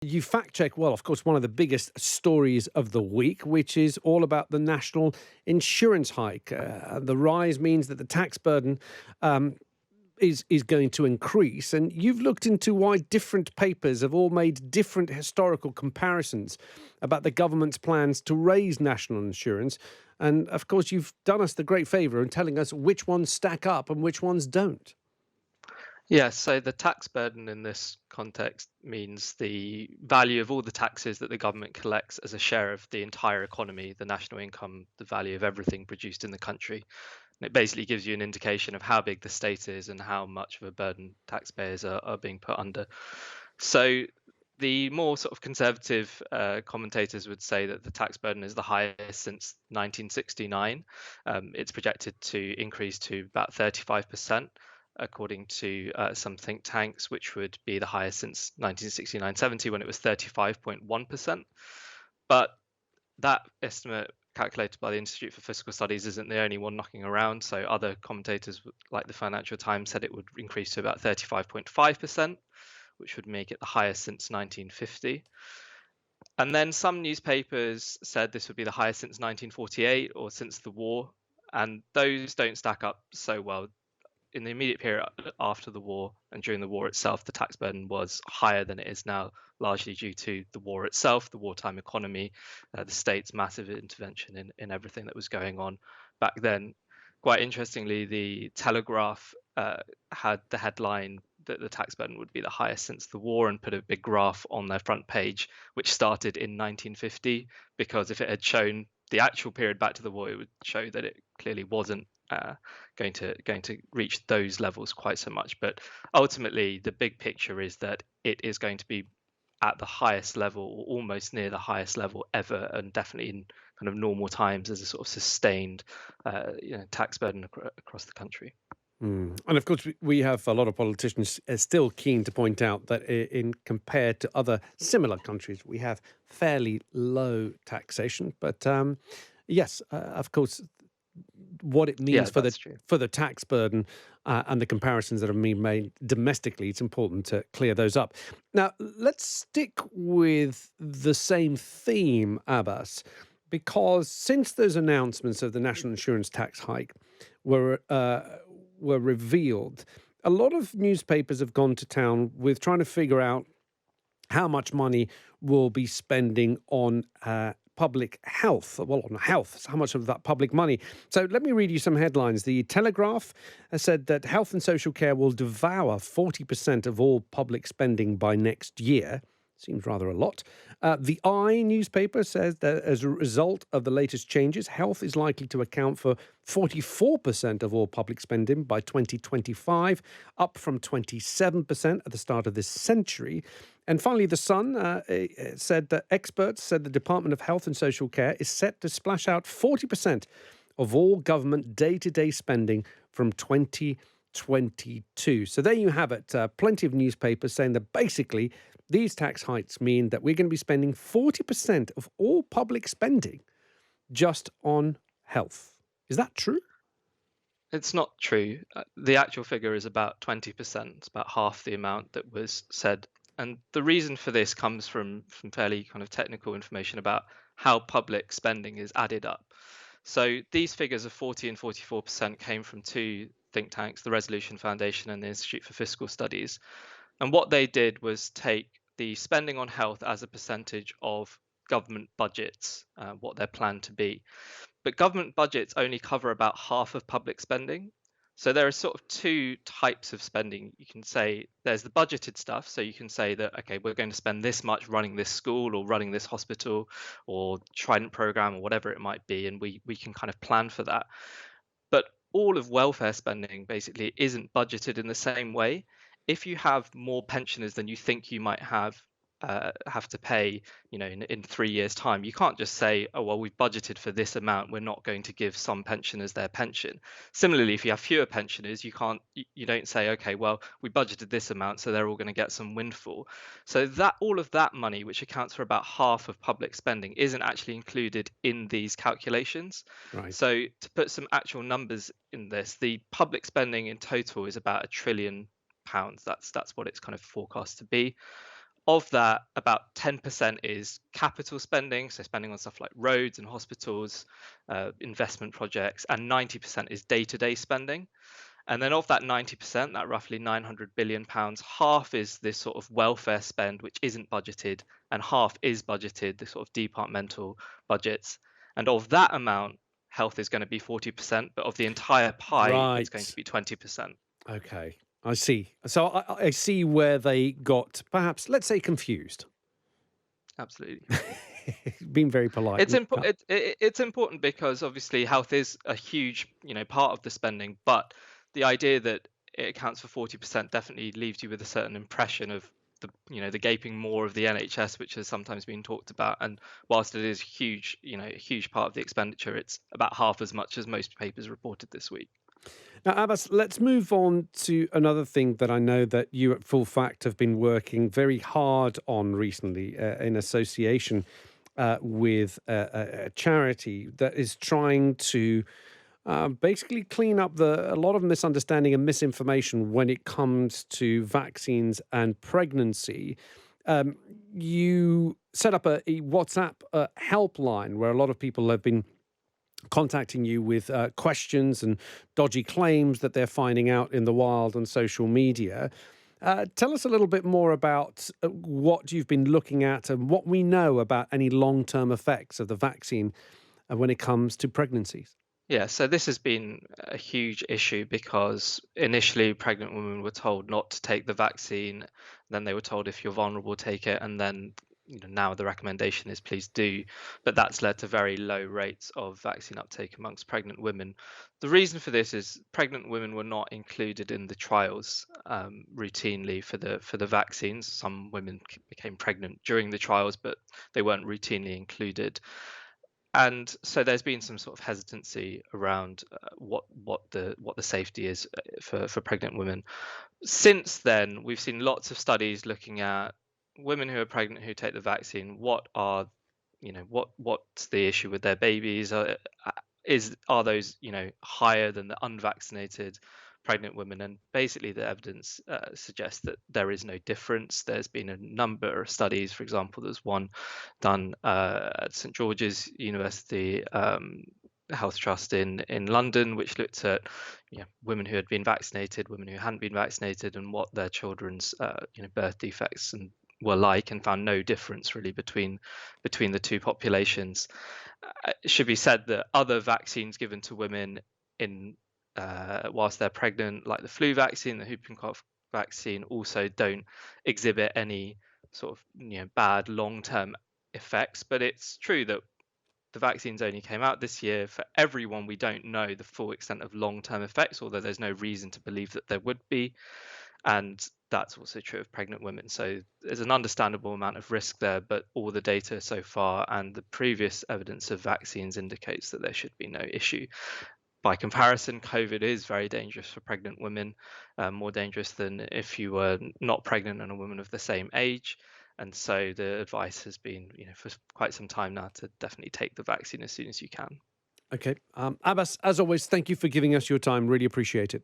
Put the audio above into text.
You fact check well, of course, one of the biggest stories of the week, which is all about the national insurance hike. The rise means that the tax burden um, is going to increase, and you've looked into why different papers have all made different historical comparisons about the government's plans to raise national insurance. And of course, you've done us the great favour in telling us which ones stack up and which ones don't. Yeah, so the tax burden in this context means the value of all the taxes that the government collects as a share of the entire economy, the national income, the value of everything produced in the country. And it basically gives you an indication of how big the state is and how much of a burden taxpayers are being put under. So the more sort of conservative commentators would say that the tax burden is the highest since 1969. It's projected to increase to about 35%, according to some think tanks, which would be the highest since 1969-70 when it was 35.1%. But that estimate calculated by the Institute for Fiscal Studies isn't the only one knocking around. So other commentators like the Financial Times said it would increase to about 35.5%, which would make it the highest since 1950. And then some newspapers said this would be the highest since 1948 or since the war. And those don't stack up so well. In the immediate period after the war and during the war itself, the tax burden was higher than it is now, largely due to the war itself, the wartime economy, the state's massive intervention in everything that was going on back then. Quite interestingly, the Telegraph had the headline that the tax burden would be the highest since the war and put a big graph on their front page, which started in 1950, because if it had shown the actual period back to the war, it would show that it clearly wasn't going to reach those levels quite so much. But ultimately, the big picture is that it is going to be at the highest level, or almost near the highest level ever, and definitely in kind of normal times as a sort of sustained, tax burden across the country. And of course, we have a lot of politicians still keen to point out that in compared to other similar countries, we have fairly low taxation. But yes, of course, what it Yeah, means that's true. for the tax burden and the comparisons that have been made domestically, it's important to clear those up. Now, let's stick with the same theme, Abbas, because since those announcements of the national insurance tax hike were were revealed, a lot of newspapers have gone to town with trying to figure out how much money we'll be spending on public health. Well, on health, how much of that public money? So let me read you some headlines. The Telegraph has said that health and social care will devour 40% of all public spending by next year. Seems rather a lot. The I newspaper says that as a result of the latest changes, health is likely to account for 44% of all public spending by 2025, up from 27% at the start of this century. And finally, The Sun said that experts said the Department of Health and Social Care is set to splash out 40% of all government day-to-day spending from 2022. So there you have it. Plenty of newspapers saying that basically these tax hikes mean that we're going to be spending 40% of all public spending just on health. Is that true? It's not true. The actual figure is about 20%. It's about half the amount that was said. And the reason for this comes from fairly kind of technical information about how public spending is added up. So these figures of 40 and 44% came from two think tanks, the Resolution Foundation and the Institute for Fiscal Studies. And what they did was take the spending on health as a percentage of government budgets, what they're planned to be. But government budgets only cover about half of public spending. So there are sort of two types of spending. You can say there's the budgeted stuff. So you can say that, okay, we're going to spend this much running this school or running this hospital or Trident program or whatever it might be. And we can kind of plan for that. But all of welfare spending basically isn't budgeted in the same way. If you have more pensioners than you think you might have to pay, in 3 years' time, you can't just say, oh well, we've budgeted for this amount, we're not going to give some pensioners their pension. Similarly, if you have fewer pensioners, you don't say, okay, well, we budgeted this amount, so they're all going to get some windfall. So that all of that money, which accounts for about half of public spending, isn't actually included in these calculations. Right. So to put some actual numbers in this, the public spending in total is about £1 trillion. That's what it's kind of forecast to be. Of that, about 10% is capital spending, so spending on stuff like roads and hospitals, investment projects, and 90% is day-to-day spending. And then of that 90%, that roughly £900 billion, half is this sort of welfare spend, which isn't budgeted, and half is budgeted, the sort of departmental budgets. And of that amount, health is going to be 40%, but of the entire pie, it's going to Right. be 20%. Okay. I see. So I see where they got perhaps, let's say, confused. Absolutely. Being very polite. It's important because obviously health is a huge, part of the spending, but the idea that it accounts for 40% definitely leaves you with a certain impression of the gaping maw of the NHS, which has sometimes been talked about. And whilst it is huge, a huge part of the expenditure, it's about half as much as most papers reported this week. Now, Abbas, let's move on to another thing that I know that you at Full Fact have been working very hard on recently in association with a charity that is trying to basically clean up a lot of misunderstanding and misinformation when it comes to vaccines and pregnancy. Um, you set up a WhatsApp helpline where a lot of people have been contacting you with questions and dodgy claims that they're finding out in the wild on social media. Tell us a little bit more about what you've been looking at and what we know about any long term effects of the vaccine when it comes to pregnancies. Yeah, so this has been a huge issue because initially pregnant women were told not to take the vaccine, then they were told if you're vulnerable, take it, and then now the recommendation is please do. But that's led to very low rates of vaccine uptake amongst pregnant women. The reason for this is pregnant women were not included in the trials routinely for the vaccines. Some women became pregnant during the trials, but they weren't routinely included, and so there's been some sort of hesitancy around what the safety is for pregnant women. Since then, we've seen lots of studies looking at women who are pregnant who take the vaccine. What's the issue with their babies? Are those higher than the unvaccinated pregnant women? And basically, the evidence suggests that there is no difference. There's been a number of studies. For example, there's one done at St George's University Health Trust in London, which looked at women who had been vaccinated, women who hadn't been vaccinated, and what their children's birth defects and were like, and found no difference really between the two populations. It should be said that other vaccines given to women in whilst they're pregnant, like the flu vaccine, the whooping cough vaccine, also don't exhibit any sort of bad long-term effects. But it's true that the vaccines only came out this year. For everyone, we don't know the full extent of long-term effects, although there's no reason to believe that there would be. And that's also true of pregnant women. So there's an understandable amount of risk there, but all the data so far and the previous evidence of vaccines indicates that there should be no issue. By comparison, COVID is very dangerous for pregnant women, more dangerous than if you were not pregnant and a woman of the same age. And so the advice has been, for quite some time now, to definitely take the vaccine as soon as you can. Okay. Abbas, as always, thank you for giving us your time. Really appreciate it.